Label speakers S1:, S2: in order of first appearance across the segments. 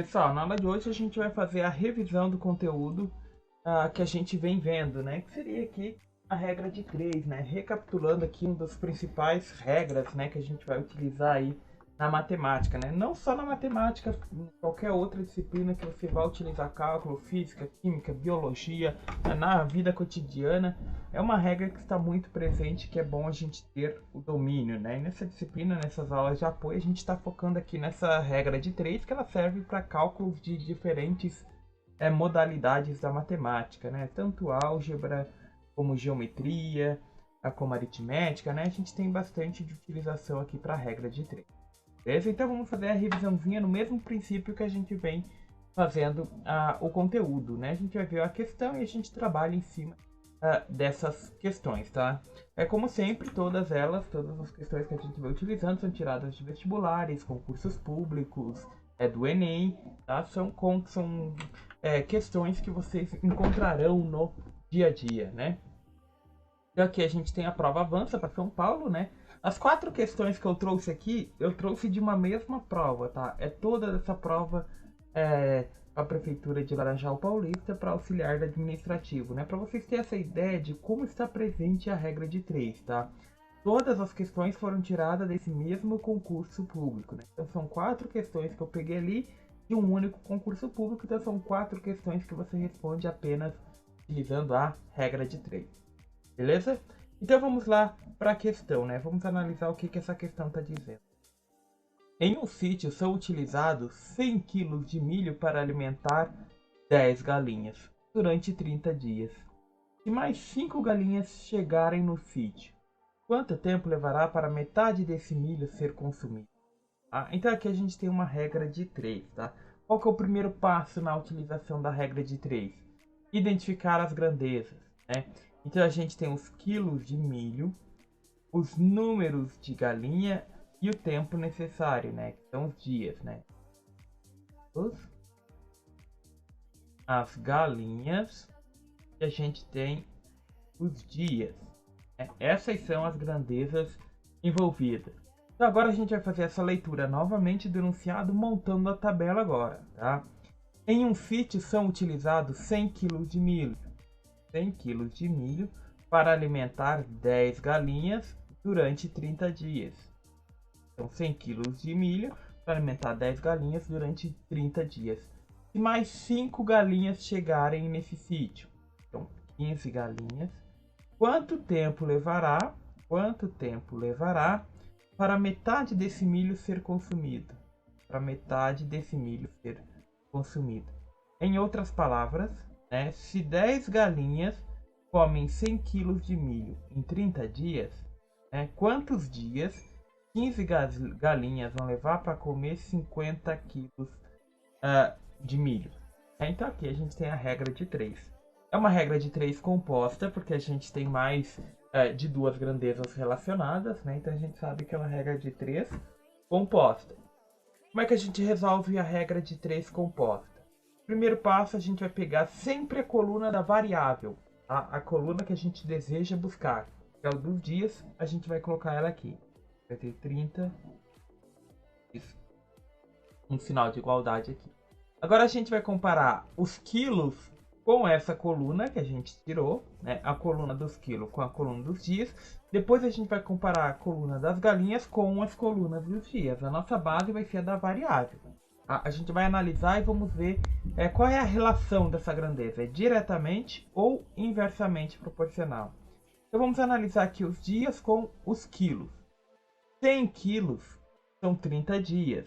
S1: Pessoal, na aula de hoje a gente vai fazer a revisão do conteúdo que a gente vem vendo, né? Que seria aqui a regra de 3, né? Recapitulando aqui uma das principais regras, né, que a gente vai utilizar aí na matemática, né? Não só na matemática, em qualquer outra disciplina que você vai utilizar cálculo, física, química, biologia, na vida cotidiana. É uma regra que está muito presente, que é bom a gente ter o domínio, né? E nessa disciplina, nessas aulas de apoio, a gente está focando aqui nessa regra de 3, que ela serve para cálculos de diferentes modalidades da matemática, né? Tanto álgebra, como geometria, como aritmética, né? A gente tem bastante de utilização aqui para a regra de 3. Beleza? Então vamos fazer a revisãozinha no mesmo princípio que a gente vem fazendo o conteúdo, né? A gente vai ver a questão e a gente trabalha em cima dessas questões, tá? Como sempre, todas as questões que a gente vai utilizando são tiradas de vestibulares, concursos públicos, do Enem, tá? São questões que vocês encontrarão no dia a dia, né? Então aqui a gente tem a prova avança para São Paulo, né? As 4 questões que eu trouxe aqui, eu trouxe de uma mesma prova, tá? É toda essa prova a Prefeitura de Laranjal Paulista para auxiliar do administrativo, né? Para vocês terem essa ideia de como está presente a regra de 3, tá? Todas as questões foram tiradas desse mesmo concurso público, né? Então são 4 questões que eu peguei ali de um único concurso público, então são 4 questões que você responde apenas utilizando a regra de 3. Beleza? Então vamos lá para a questão, né? Vamos analisar o que essa questão está dizendo. Em um sítio são utilizados 100 kg de milho para alimentar 10 galinhas durante 30 dias. Se mais 5 galinhas chegarem no sítio, quanto tempo levará para metade desse milho ser consumido? Então aqui a gente tem uma regra de 3, tá? Qual que é o primeiro passo na utilização da regra de 3? Identificar as grandezas, né? Então a gente tem os quilos de milho, os números de galinha e o tempo necessário, né? Que são os dias, né? As galinhas e a gente tem os dias. Essas são as grandezas envolvidas. Então agora a gente vai fazer essa leitura novamente do enunciado, montando a tabela agora, tá? Em um sítio são utilizados 100 kg de milho. 100 kg de milho para alimentar 10 galinhas durante 30 dias. Então 100 kg de milho para alimentar 10 galinhas durante 30 dias. Se mais 5 galinhas chegarem nesse sítio, então 15 galinhas, quanto tempo levará para metade desse milho ser consumido? Para metade desse milho ser consumido. Em outras palavras, né, se 10 galinhas comem 100 kg de milho em 30 dias, né, quantos dias 15 galinhas vão levar para comer 50 kg de milho? Então aqui a gente tem a regra de 3. É uma regra de 3 composta, porque a gente tem mais de 2 grandezas relacionadas, né? Então a gente sabe que é uma regra de 3 composta. Como é que a gente resolve a regra de 3 composta? Primeiro passo, a gente vai pegar sempre a coluna da variável, tá? A coluna que a gente deseja buscar, que é o dos dias, a gente vai colocar ela aqui. Vai ter 30, um sinal de igualdade aqui. Agora a gente vai comparar os quilos com essa coluna que a gente tirou, né? A coluna dos quilos com a coluna dos dias. Depois a gente vai comparar a coluna das galinhas com as colunas dos dias. A nossa base vai ser a da variável. A gente vai analisar e vamos ver qual é a relação dessa grandeza. É diretamente ou inversamente proporcional? Então vamos analisar aqui os dias com os quilos. 100 quilos são 30 dias.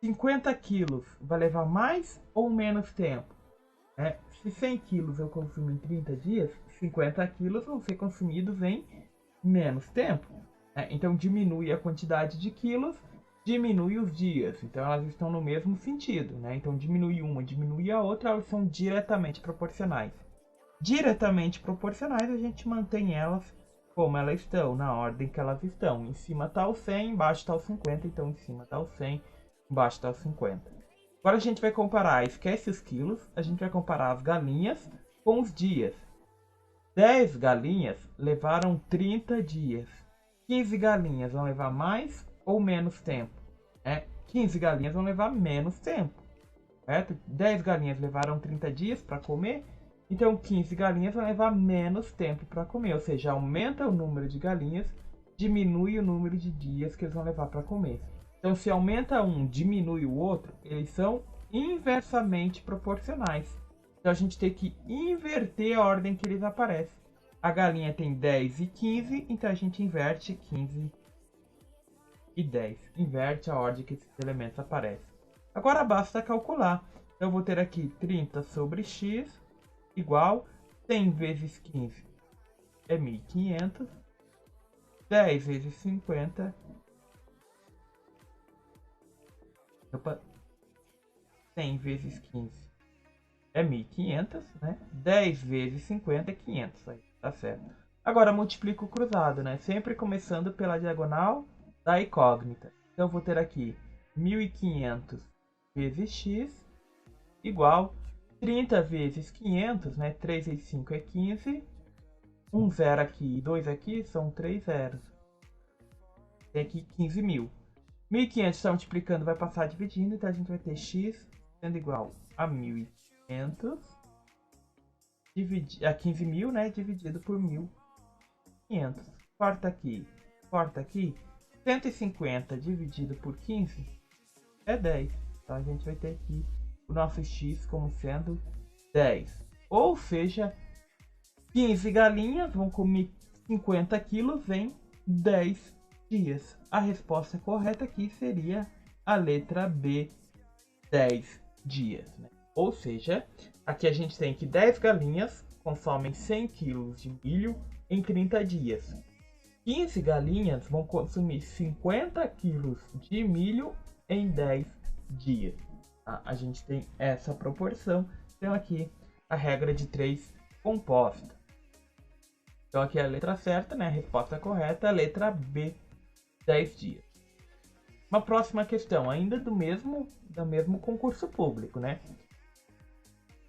S1: 50 quilos vai levar mais ou menos tempo? Se 100 quilos eu consumo em 30 dias, 50 quilos vão ser consumidos em menos tempo. Então diminui a quantidade de quilos, diminui os dias. Então elas estão no mesmo sentido, né? Então diminui uma, diminui a outra, elas são diretamente proporcionais. Diretamente proporcionais, a gente mantém elas como elas estão, na ordem que elas estão. Em cima está o 100, embaixo está o 50, então em cima está o 100, embaixo está o 50. Agora a gente vai comparar, esquece os quilos, a gente vai comparar as galinhas com os dias. 10 galinhas levaram 30 dias. 15 galinhas vão levar mais ou menos tempo? 15 galinhas vão levar menos tempo, certo? 10 galinhas levaram 30 dias para comer, então 15 galinhas vão levar menos tempo para comer, ou seja, aumenta o número de galinhas, diminui o número de dias que eles vão levar para comer. Então, se aumenta um, diminui o outro, eles são inversamente proporcionais. Então, a gente tem que inverter a ordem que eles aparecem. A galinha tem 10 e 15, então a gente inverte 15 e 10. Inverte a ordem que esses elementos aparecem. Agora basta calcular. Então, eu vou ter aqui 30 sobre x igual 100 vezes 15 é 1.500. 10 vezes 50... Opa. 100 vezes 15 é 1.500, né? 10 vezes 50 é 500, aí tá certo. Agora multiplico o cruzado, né? Sempre começando pela diagonal da incógnita. Então eu vou ter aqui 1.500 vezes x igual 30 vezes 500, né? 3 vezes 5 é 15. 1 zero aqui e 2 aqui são 3 zeros. Tem aqui 15.000. 1.500 está multiplicando, vai passar dividindo, então a gente vai ter x sendo igual a 1.500 a 15.000, né, dividido por 1.500. Corta aqui, 150 dividido por 15 é 10. Então a gente vai ter aqui o nosso x como sendo 10. Ou seja, 15 galinhas vão comer 50 quilos em 10 dias. A resposta correta aqui seria a letra B, 10 dias. Né? Ou seja, aqui a gente tem que 10 galinhas consomem 100 kg de milho em 30 dias. 15 galinhas vão consumir 50 kg de milho em 10 dias. Tá? A gente tem essa proporção. Então aqui a regra de 3 composta. Então aqui é a letra certa, né? A resposta correta é a letra B, 10 dias. Uma próxima questão, ainda do mesmo concurso público, né?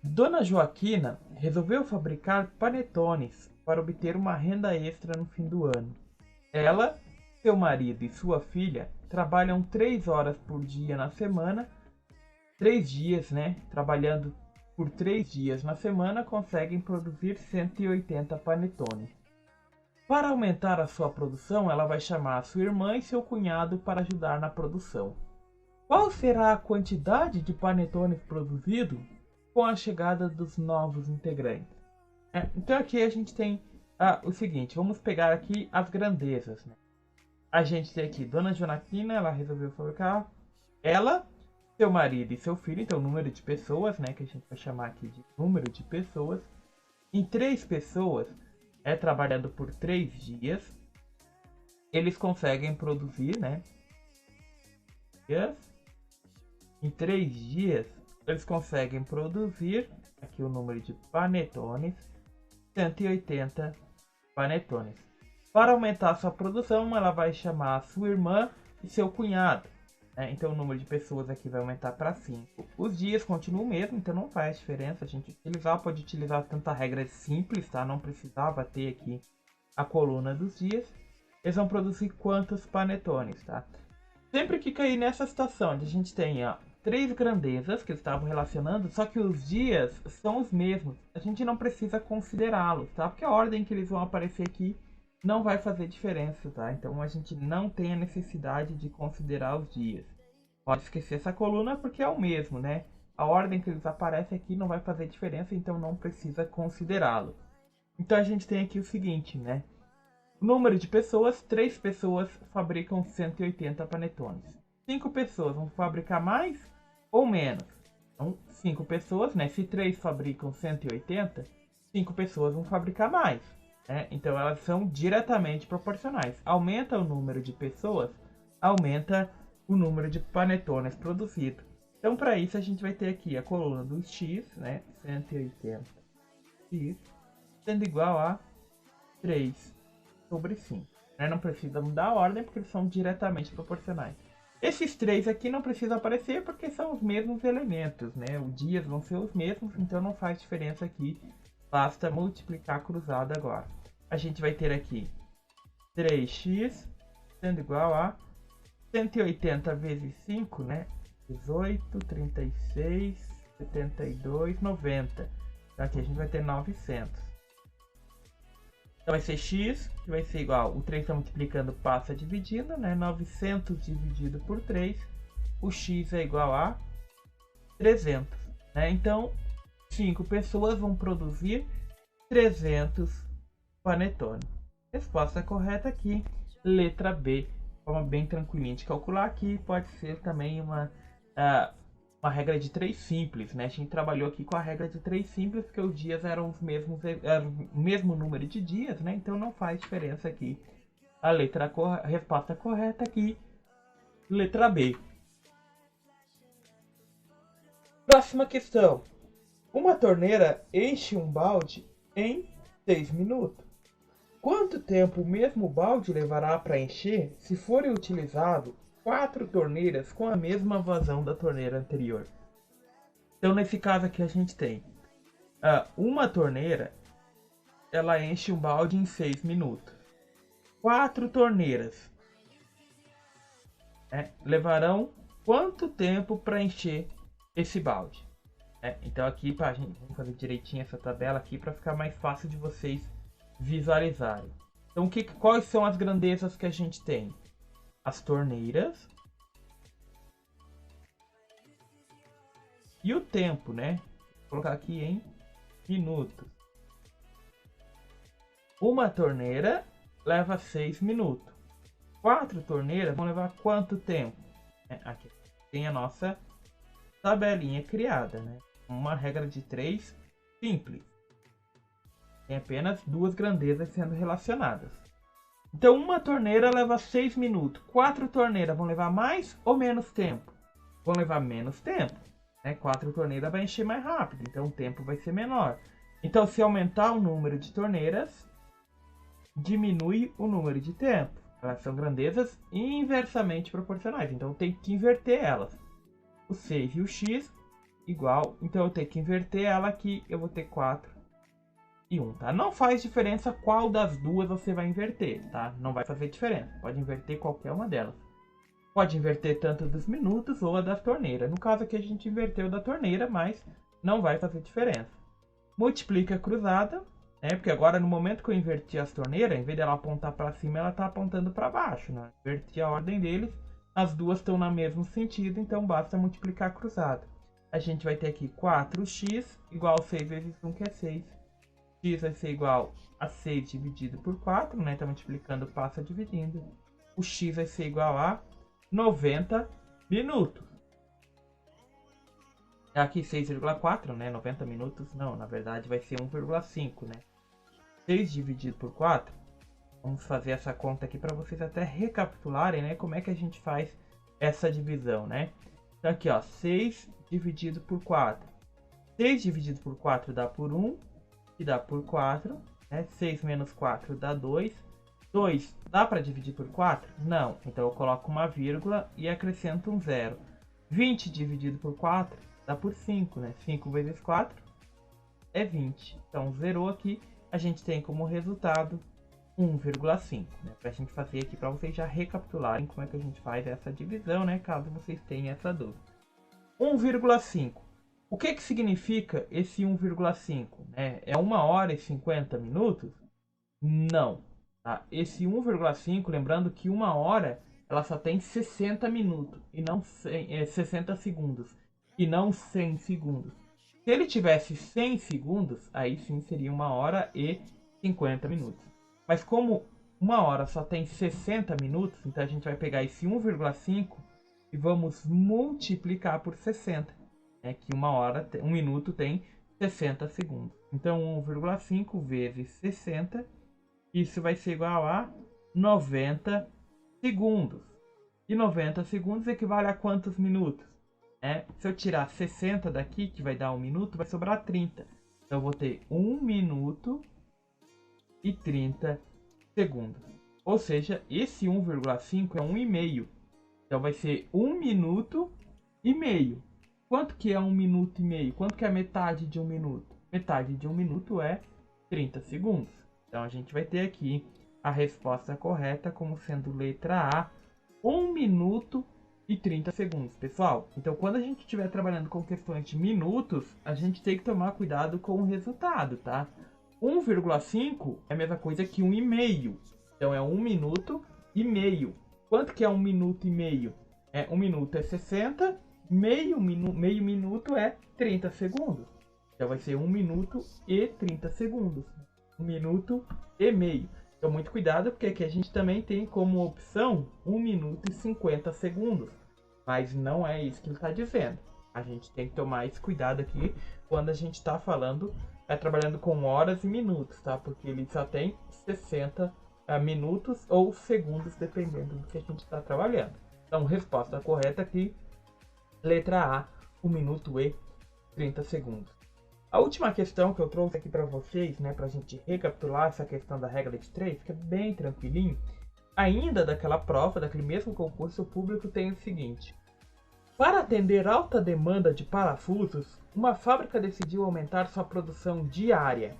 S1: Dona Joaquina resolveu fabricar panetones para obter uma renda extra no fim do ano. Ela, seu marido e sua filha trabalham 3 horas por dia na semana. 3 dias, né? Trabalhando por 3 dias na semana, conseguem produzir 180 panetones. Para aumentar a sua produção, ela vai chamar a sua irmã e seu cunhado para ajudar na produção. Qual será a quantidade de panetones produzido com a chegada dos novos integrantes? Então aqui a gente tem o seguinte, vamos pegar aqui as grandezas. Né? A gente tem aqui Dona Joaquina, ela resolveu fabricar ela, seu marido e seu filho, então o número de pessoas, né, que a gente vai chamar aqui de número de pessoas. Em 3 pessoas, trabalhando por 3 dias, eles conseguem produzir, né? Em 3 dias, eles conseguem produzir, aqui o número de panetones, 180 panetones. Para aumentar sua produção, ela vai chamar a sua irmã e seu cunhado. Então o número de pessoas aqui vai aumentar para 5. Os dias continuam o mesmo, então não faz diferença. A gente pode utilizar tanta regra simples, tá? Não precisava ter aqui a coluna dos dias. Eles vão produzir quantos panetones, tá? Sempre que cair nessa situação, a gente tem 3 grandezas que estavam relacionando, só que os dias são os mesmos. A gente não precisa considerá-los, tá? Porque a ordem que eles vão aparecer aqui não vai fazer diferença, tá? Então a gente não tem a necessidade de considerar os dias. Pode esquecer essa coluna porque é o mesmo, né? A ordem que eles aparecem aqui não vai fazer diferença, então não precisa considerá-lo. Então a gente tem aqui o seguinte, né? O número de pessoas, 3 pessoas fabricam 180 panetones. 5 pessoas vão fabricar mais ou menos? Então 5 pessoas, né? Se 3 fabricam 180, 5 pessoas vão fabricar mais. Então elas são diretamente proporcionais. Aumenta o número de pessoas, aumenta o número de panetones produzidos. Então para isso a gente vai ter aqui a coluna do x, né, 180 x, sendo igual a 3 sobre 5. Não precisa mudar a ordem porque eles são diretamente proporcionais. Esses 3 aqui não precisam aparecer porque são os mesmos elementos, né? Os dias vão ser os mesmos, então não faz diferença aqui. Basta multiplicar cruzado agora. A gente vai ter aqui 3x sendo igual a 180 vezes 5, né? 18, 36, 72, 90. Então aqui a gente vai ter 900. Então vai ser x, que vai ser igual, o 3 está multiplicando, passa dividindo, né? 900 dividido por 3, o x é igual a 300. Né? Então, 5 pessoas vão produzir 300 panetone. Resposta correta aqui, letra B. Forma bem tranquilinha de calcular aqui, pode ser também uma regra de 3 simples, né? A gente trabalhou aqui com a regra de 3 simples, porque os dias eram os mesmos, o mesmo número de dias, né? Então não faz diferença aqui. A resposta correta aqui, letra B. Próxima questão. Uma torneira enche um balde em 6 minutos. Quanto tempo o mesmo balde levará para encher se forem utilizados 4 torneiras com a mesma vazão da torneira anterior? Então, nesse caso aqui, a gente tem uma torneira, ela enche um balde em 6 minutos. 4 torneiras levarão quanto tempo para encher esse balde? Então, aqui, vamos fazer direitinho essa tabela aqui para ficar mais fácil de vocês visualizarem. Então, quais são as grandezas que a gente tem? As torneiras e o tempo, né? Vou colocar aqui em minutos. Uma torneira leva 6 minutos. 4 torneiras vão levar quanto tempo? Aqui tem a nossa tabelinha criada, né? Uma regra de 3 simples. Tem apenas 2 grandezas sendo relacionadas. Então, uma torneira leva 6 minutos. 4 torneiras vão levar mais ou menos tempo? Vão levar menos tempo. 4 torneiras vai encher mais rápido, então o tempo vai ser menor. Então, se aumentar o número de torneiras, diminui o número de tempo. Elas são grandezas inversamente proporcionais, então eu tenho que inverter elas. O 6 e o x igual, então eu tenho que inverter ela aqui, eu vou ter 4 e 1, tá? Não faz diferença qual das duas você vai inverter, tá? Não vai fazer diferença, pode inverter qualquer uma delas. Pode inverter tanto dos minutos ou a da torneira. No caso aqui a gente inverteu da torneira, mas não vai fazer diferença. Multiplica cruzada, porque agora no momento que eu inverti as torneiras, em vez dela apontar para cima, ela está apontando para baixo, né? Inverti a ordem deles, as duas estão no mesmo sentido, então basta multiplicar cruzada. A gente vai ter aqui 4x igual a 6 vezes 1, que é 6. X vai ser igual a 6 dividido por 4, né? Então multiplicando passa dividindo. O x vai ser igual a 90 minutos. Aqui 6,4, né? 90 minutos, não, na verdade vai ser 1,5, né? 6 dividido por 4, vamos fazer essa conta aqui para vocês até recapitularem, né? Como é que a gente faz essa divisão, né? Então aqui, ó, 6 dividido por 4. 6 dividido por 4 dá por 1, que dá por 4, né? 6 menos 4 dá 2. 2 dá para dividir por 4? Não. Então eu coloco uma vírgula e acrescento um zero. 20 dividido por 4 dá por 5, né? 5 vezes 4 é 20. Então zerou aqui, a gente tem como resultado 1,5, né? Para a gente fazer aqui, para vocês já recapitularem como é que a gente faz essa divisão, né? Caso vocês tenham essa dúvida. 1,5. O que significa esse 1,5? É 1 hora e 50 minutos? Não. Tá? Esse 1,5, lembrando que 1 hora ela só tem 60 minutos e não 60 segundos e não 100 segundos. Se ele tivesse 100 segundos, aí sim seria 1 hora e 50 minutos. Mas como 1 hora só tem 60 minutos, então a gente vai pegar esse 1,5 e vamos multiplicar por 60. Que 1 minuto tem 60 segundos. Então 1,5 vezes 60, isso vai ser igual a 90 segundos. E 90 segundos equivale a quantos minutos? Se eu tirar 60 daqui, que vai dar 1 minuto, vai sobrar 30. Então eu vou ter 1 minuto e 30 segundos. Ou seja, esse 1,5 é 1,5. Então vai ser 1 minuto e meio. Quanto que é 1 minuto e meio? Quanto que é metade de 1 minuto? Metade de 1 minuto é 30 segundos. Então a gente vai ter aqui a resposta correta como sendo letra A, 1 minuto e 30 segundos, pessoal. Então, quando a gente estiver trabalhando com questões de minutos, a gente tem que tomar cuidado com o resultado, tá? 1,5 é a mesma coisa que 1,5. Então, é 1 minuto e meio. Quanto que é 1 minuto e meio? 1 minuto é 60, meio minuto é 30 segundos. Então, vai ser 1 minuto e 30 segundos. 1 minuto e meio. Então, muito cuidado, porque aqui a gente também tem como opção 1 minuto e 50 segundos. Mas não é isso que ele está dizendo. A gente tem que tomar esse cuidado aqui quando a gente está falando, trabalhando com horas e minutos, tá? Porque ele só tem 60 minutos ou segundos, dependendo do que a gente está trabalhando. Então, resposta correta aqui, letra A, 1 minuto e 30 segundos. A última questão que eu trouxe aqui para vocês, né, para a gente recapitular essa questão da regra de 3, que é bem tranquilinho, ainda daquela prova, daquele mesmo concurso público, tem o seguinte. Para atender alta demanda de parafusos, uma fábrica decidiu aumentar sua produção diária.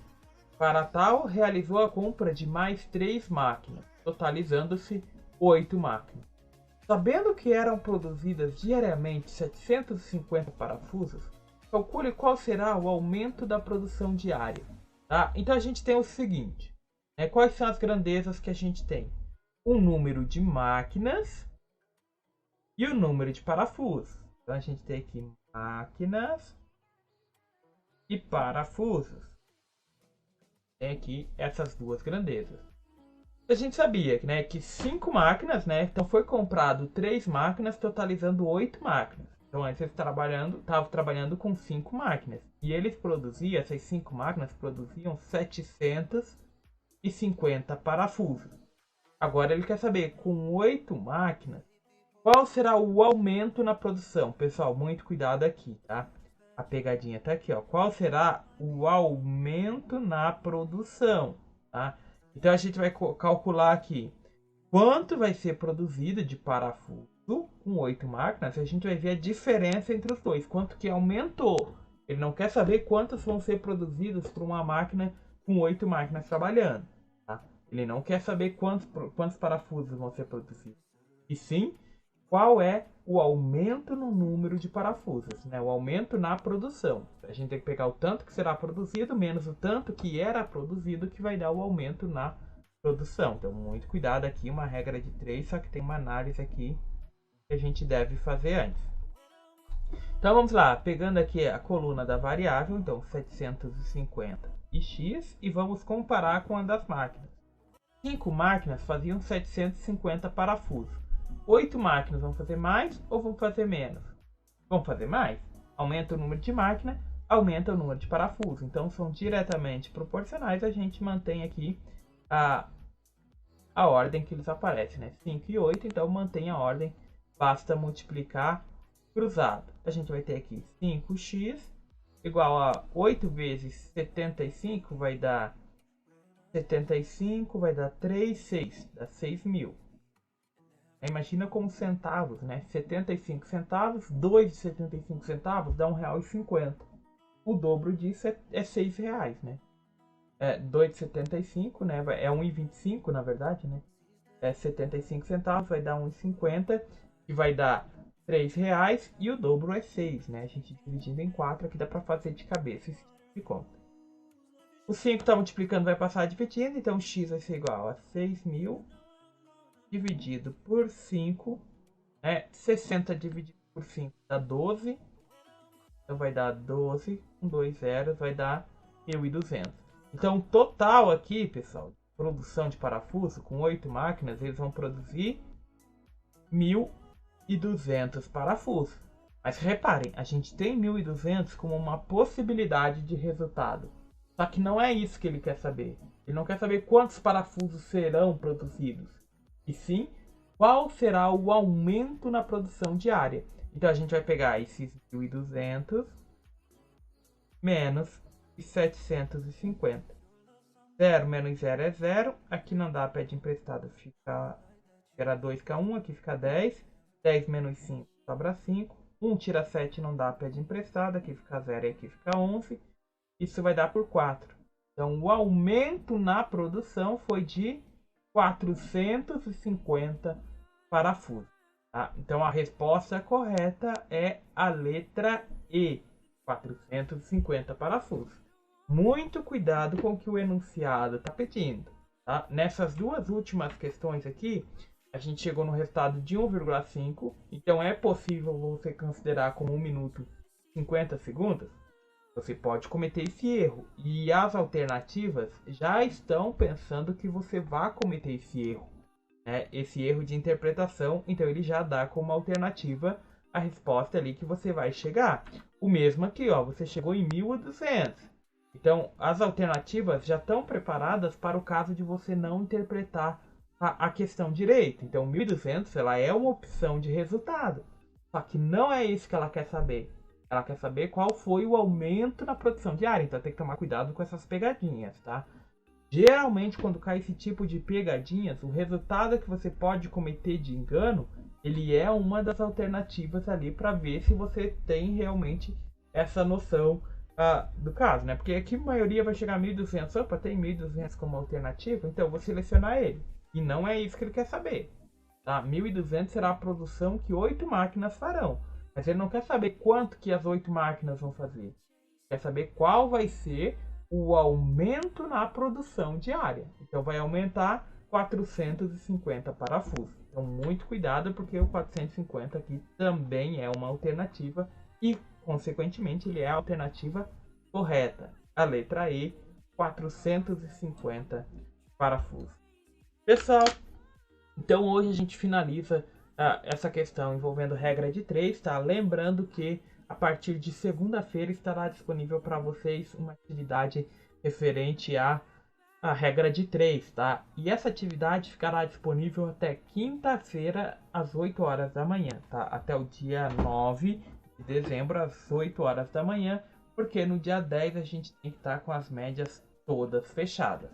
S1: Para tal, realizou a compra de mais 3 máquinas, totalizando-se 8 máquinas. Sabendo que eram produzidas diariamente 750 parafusos, calcule qual será o aumento da produção diária. Tá? Então a gente tem o seguinte, quais são as grandezas que a gente tem? O número de máquinas e o número de parafusos. Então a gente tem aqui máquinas e parafusos. Tem aqui essas duas grandezas. A gente sabia que 5 máquinas, então foi comprado 3 máquinas, totalizando 8 máquinas. Então antes eles estavam trabalhando com 5 máquinas. E eles produziam, essas 5 máquinas produziam 750 parafusos. Agora ele quer saber, com 8 máquinas, qual será o aumento na produção? Pessoal, muito cuidado aqui, tá? A pegadinha tá aqui, ó. Qual será o aumento na produção, tá? Então a gente vai calcular aqui quanto vai ser produzido de parafuso com 8 máquinas. A gente vai ver a diferença entre os dois, quanto que aumentou. Ele não quer saber quantos vão ser produzidos por uma máquina com 8 máquinas trabalhando, tá? Ele não quer saber quantos parafusos vão ser produzidos. E sim, qual é o aumento no número de parafusos, o aumento na produção. A gente tem que pegar o tanto que será produzido menos o tanto que era produzido, que vai dar o aumento na produção. Então, muito cuidado aqui, uma regra de 3, só que tem uma análise aqui que a gente deve fazer antes. Então, vamos lá, pegando aqui a coluna da variável, então 750 e x, e vamos comparar com a das máquinas. 5 máquinas faziam 750 parafusos. 8 máquinas vão fazer mais ou vão fazer menos? Vão fazer mais. Aumenta o número de máquina, aumenta o número de parafusos. Então, são diretamente proporcionais. A gente mantém aqui a ordem que eles aparecem, 5 e 8. Então, mantém a ordem. Basta multiplicar cruzado. A gente vai ter aqui 5x igual a 8 vezes 75 vai dar 75, vai dar 3, 6. Dá 6.000. Imagina como centavos, 75 centavos, 2 de 75 centavos dá R$1,50. O dobro disso é R$6, 2 de 75, é 1,25 na verdade, 75 centavos vai dar 1,50, que vai dar R$3, e o dobro é 6, A gente dividindo em 4 aqui dá para fazer de cabeça esse tipo de conta. O 5 está multiplicando, vai passar dividindo, então x vai ser igual a 6.000 dividido por 5, 60 dividido por 5 dá 12, então vai dar 12, com 2 zeros, vai dar 1.200. Então, o total aqui, pessoal, produção de parafuso, com 8 máquinas, eles vão produzir 1.200 parafusos. Mas reparem, a gente tem 1.200 como uma possibilidade de resultado. Só que não é isso que ele quer saber. Ele não quer saber quantos parafusos serão produzidos. E sim, qual será o aumento na produção diária. Então a gente vai pegar esses 1.200 menos 750. 0 menos 0 é 0. Aqui não dá, pede emprestado. Era 2 fica 1, aqui fica 10. 10 menos 5 sobra 5. 1 tira 7 não dá, pede emprestado. Aqui fica 0 e aqui fica 11. Isso vai dar por 4. Então o aumento na produção foi de 450 parafusos. Tá? Então a resposta correta é a letra E, 450 parafusos. Muito cuidado com o que o enunciado está pedindo. Tá? Nessas duas últimas questões aqui, a gente chegou no resultado de 1,5. Então é possível você considerar como 1 minuto 50 segundos. Você pode cometer esse erro. E as alternativas já estão pensando que você vai cometer esse erro. Né? Esse erro de interpretação. Então ele já dá como alternativa a resposta ali que você vai chegar. O mesmo aqui, ó, você chegou em 1.200. Então as alternativas já estão preparadas para o caso de você não interpretar a questão direito. Então 1.200 ela é uma opção de resultado. Só que não é isso que ela quer saber. Ela quer saber qual foi o aumento na produção diária. Então tem que tomar cuidado com essas pegadinhas, tá? Geralmente quando cai esse tipo de pegadinhas, o resultado que você pode cometer de engano, ele é uma das alternativas ali para ver se você tem realmente essa noção do caso, né? Porque aqui a maioria vai chegar a 1.200. Opa, tem 1.200 como alternativa, então eu vou selecionar ele. E não é isso que ele quer saber. Tá? 1.200 será a produção que 8 máquinas farão. Mas ele não quer saber quanto que as 8 máquinas vão fazer. Quer saber qual vai ser o aumento na produção diária. Então vai aumentar 450 parafusos. Então muito cuidado, porque o 450 aqui também é uma alternativa e, consequentemente, ele é a alternativa correta. A letra E, 450 parafusos. Pessoal, então hoje a gente finaliza essa questão envolvendo regra de 3, tá? Lembrando que a partir de segunda-feira estará disponível para vocês uma atividade referente à regra de 3, tá? E essa atividade ficará disponível até quinta-feira às 8 horas da manhã, tá? Até o dia 9 de dezembro às 8 horas da manhã, porque no dia 10 a gente tem que estar com as médias todas fechadas.